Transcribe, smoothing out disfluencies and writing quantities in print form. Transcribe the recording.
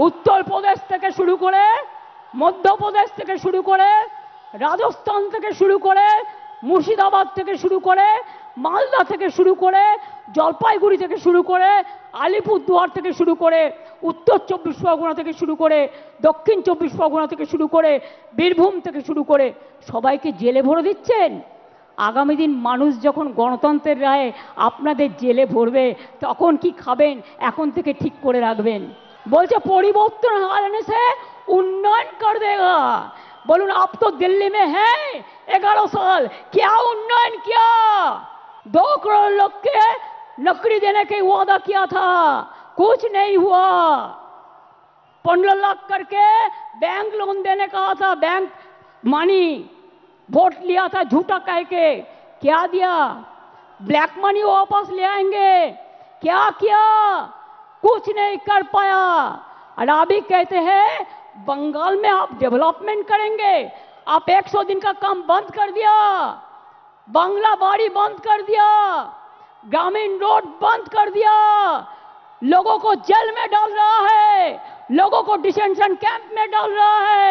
উত্তরপ্রদেশ থেকে শুরু করে, মধ্যপ্রদেশ থেকে শুরু করে, রাজস্থান থেকে শুরু করে, মুর্শিদাবাদ থেকে শুরু করে, মালদা থেকে শুরু করে, জলপাইগুড়ি থেকে শুরু করে, আলিপুরদুয়ার থেকে শুরু করে, উত্তর 24 পরগনা থেকে শুরু করে, দক্ষিণ 24 পরগনা থেকে শুরু করে, বীরভূম থেকে শুরু করে সবাইকে জেলে ভরে দিচ্ছেন। আগামী দিন মানুষ যখন গণতন্ত্রের রায়ে আপনাদের জেলে ভরবে তখন কি খাবেন এখন থেকে ঠিক করে রাখবেন। बोलते परिवर्तन आने से उन्नयन कर देगा। बोलून आप तो दिल्ली में हैं 11 साल, क्या उन्नयन किया? 2 करोड़ लोग के नौकरी देने के वादा किया था, कुछ नहीं हुआ। 15 लाख करके बैंक लोन देने का था, बैंक मनी वोट लिया था झूठा कह के, क्या दिया? ब्लैक मनी वापस ले आएंगे, क्या किया? कुछ नहीं कर पाया। और अभी कहते हैं बंगाल में आप डेवलपमेंट करेंगे, आप 100 दिन का काम बंद कर दिया, बांग्ला बाड़ी बंद कर दिया, ग्रामीण रोड बंद कर दिया, लोगों को जेल में डाल रहा है, लोगों को डिटेंशन कैंप में डाल रहा है।